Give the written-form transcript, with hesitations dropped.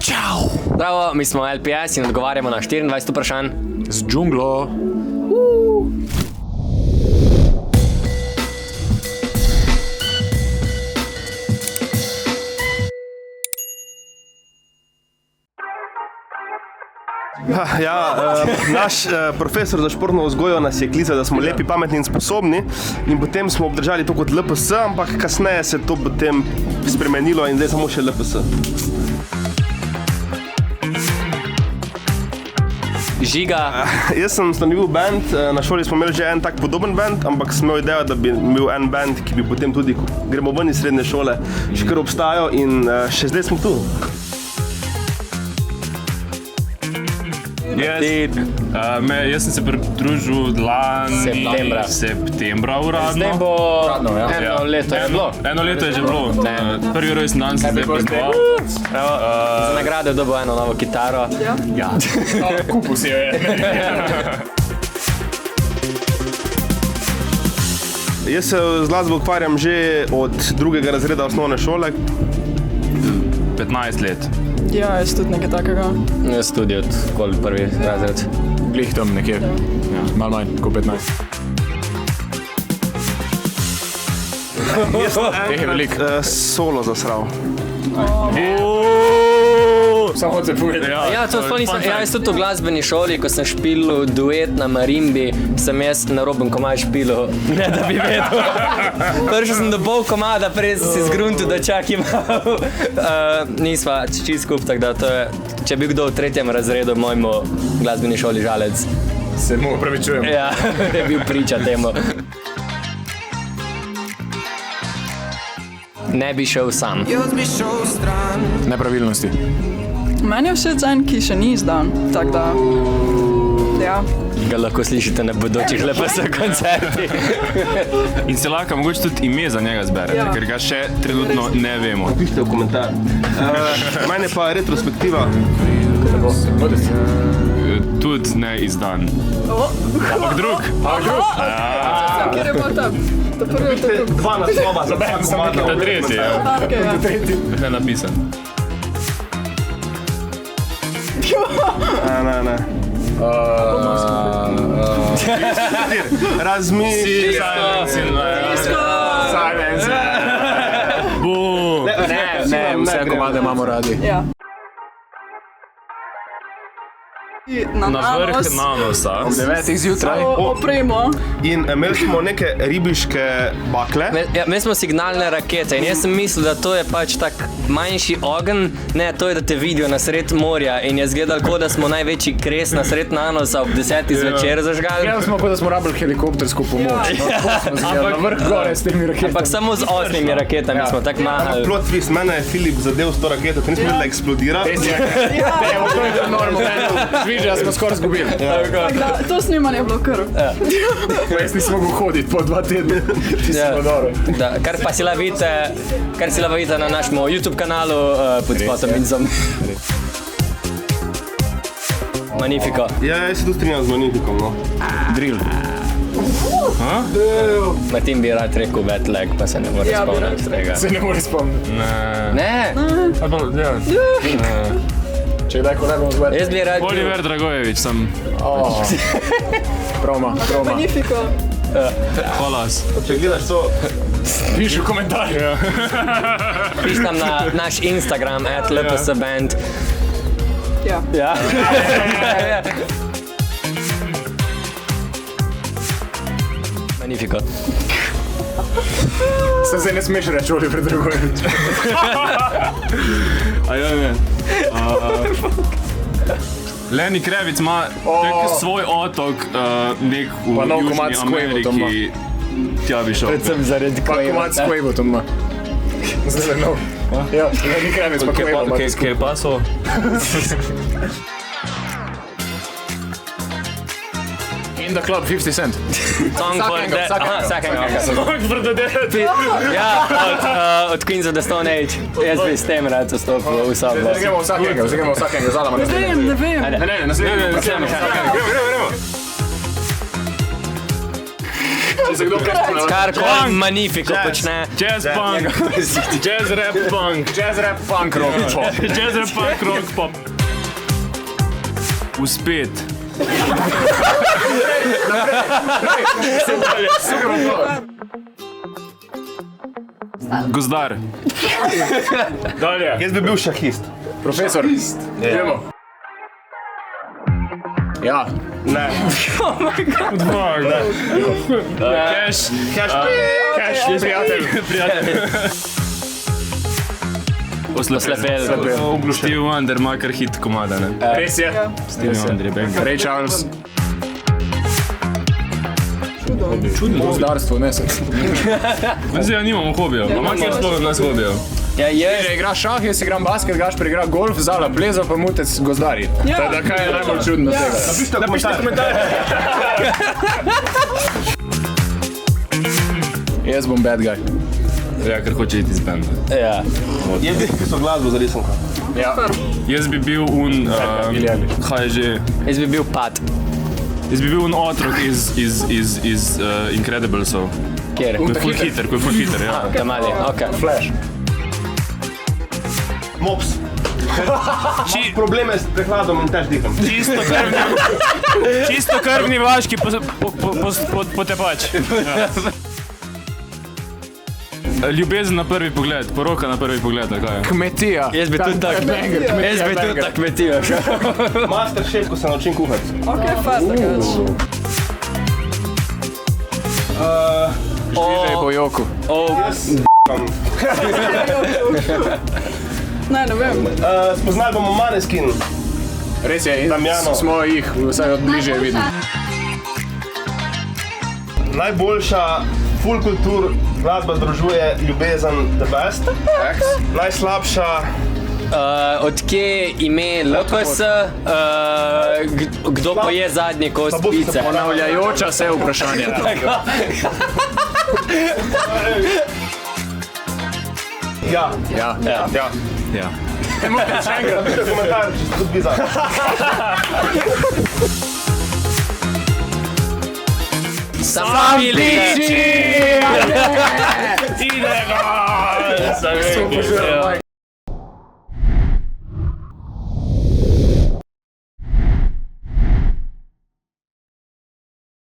Čau! Bravo, mi smo LPS in odgovarjamo na 24 vprašanj. Z džunglo. Naš profesor za športno vzgojo nas je klical, da smo lepi, pametni in sposobni, in potem smo obdržali to kot LPS, ampak kasneje se to potem spremenilo in zdaj samo še LPS. Žiga. Jaz sem ustanovil band, na šoli smo imeli že en tak podoben band, ampak sem imel idejo, da bi imel en band, ki bi potem tudi, ko gremo ven iz srednje šole, še kar obstajal in še zdaj smo tu. Jaz sem se pridružil lani septembra uradno. Zdaj bo eno leto je bilo. Eno leto je že bilo. Prvi rojstni dan sem zdaj praznoval. Za nagrado je dobil eno novo kitaro. Ja. Kupil si jo je. Jaz se z glasbo ukvarjam že od 2. razreda osnovne šole. 15 let. Ja, jaz tudi nekaj takega. Jaz tudi od prvi razred. Glih tam nekje. Ja, malo manj, kot 15. Jaz sem enkrat solo zasral. Samo hoče povedati. Ja, to nisem. Jaz tudi v glasbeni šoli, ko sem špilil duet na marimbi, sem jaz na roben komad špilil, ne da bi vedel. Prišel sem do pol komada, prej sem si zgruntil, da čakam. Nisva čisto skup, tako da to je, če bi kdo v 3. razredu mojemu glasbeni šoli žalec. Se mu opravičujem. Ja, je bil priča temu. Ne bi šel sam. Nepravilnosti. Meni je všeč en, ki še ni izdan, tako da, ja. Ga lahko slišite na bodočih LPS koncertih. In se lahko mogoče tudi ime za njega zberete, Ja. ker ga še trenutno ne vemo. Pišite v komentar. Mene pa retrospektiva. Tudi ne izdan. Ampak drug. Kjer je pa tam? To prvi je to drug. Dva naslova za dva komada. Ta tretji, ja. Okay, ja. Ne napisan. Ne. Razmisli. Silence. Bum. Ne, Vse komade imamo radi. Ja. Na vrh nanosa. 9 zjutraj. Opremo. In imeli smo neke ribiške bakle. Mi smo signalne rakete in jaz sem mislil, da to je pač tak manjši ogenj, ne, to je, da te vidijo na sred morja in je zgledal, kot da smo največji kres na sred nanosa ob 10. zvečer zažgali. Gledali smo, kot da smo rabili helikoptersko pomoč. Na vrh gore s temi raketami. Ampak samo z 8 raketami smo tako mahali. Plot twist, mene je Filip zadev s to raketo, ker nismo videli, da eksplodira. To je normalno. Sviža smo skoraj zgubili. Tako da, to snemanje je bilo kar. Jaz nisem mogel hoditi po 2 tedne. Ti si bilo dobro. Da, kar si lahko vidite na našem YouTube kanalu pod spotom Minzom. Magnifico. Ja, jaz se tu strinjam z Magnificom, no. Drill. Martin bi rad rekel wet leg, pa se ne more spomniti tega. Se ne more spomniti. Ne, Če kdaj ko ne bomo zvedeli. jaz bi rad Oliver Dragojević sem. Proma. Magnifico. Hvala. Če gledaš to, Piši v komentarju. pišem na naš Instagram @lpsband. Ja. Ja. Magnifico. Se zdaj ne smeš reči Oliver Dragojević. Ne. Leni Krevic ima svoj otok, nek v Pa nov Južni komad s Quavotom ima. Ameriki. Tja bi šel. Predvsem zaradi Pa komad s Quavotom ima. Zdaj je nov. Ja, Lenny Kravitz pa Quavo ima. Kaj je paso? In the club 50 Cent. Song for the... Vsakega. Song for the dead. Ja, od Queens of the Stone Age. Jaz bi s tem rad vstopil v sobo. Zdaj gremo vsakega, zadama. Ne vem. Ne, naslednji. Gremo. Če se kdo kaj Karkoli Magnifico počne. Jazz punk, jazz rap punk, Jazz rap funk rock pop. jazz rap punk rock pop. Uspet. Gozdar. Dalje. Jaz bi bil šahist. Profesor. Idemo. Ja. Ne. Cash. Cash, prijatelj. Oslepel. Steve Wonder ima kar hit komada, ne? Res je. Steve Wonder je bang. Ray Charles. Čudno. Gozdarstvo, ne se. Zdaj nimamo hobijev, ima kjer sploh od nas hobijev. Ja, Če igraš šah, jaz igram basket, Gašper igra golf, Zala pleza, pa Mutec gozdari. Teda kaj je najbolj čudno tega? Napišite komentar. Jaz bom bad guy. Ja, ker hoče iti iz benda. Ja. Jaz bi pisal glasbo za risanko. Ja. Jaz bi bil kaj je že? Jaz bi bil Pat. Jaz bi bil otrok iz Incrediblesov. Kjer? Ko je ful hiter, ja. Da mali, okej. Flash. Mops. Probleme s prehladom in tež diham. Čisto krvni vaški potepač. Ljubezen na prvi pogled, poroka na prvi pogled, kaj je? Kmetija. Jaz bi tudi tak kmetijo šel. Master chef, ko se naučim kuhati. Ok, fair, da kažeš. Žvižej po joku. Ne vem. Spoznali bomo Maneskin. Res je, in Damjano. smo jih vsaj od bližje videli. Najboljša full kultur glasba združuje ljubezen the best. Najslabša Odkje ime LKS, kdo pa je zadnji kost pice? Ponavljajoča se vprašanja. ja. Ja. Ja. Napišite komentar, če ste tudi vi za. Sam liči! Idemo! Super,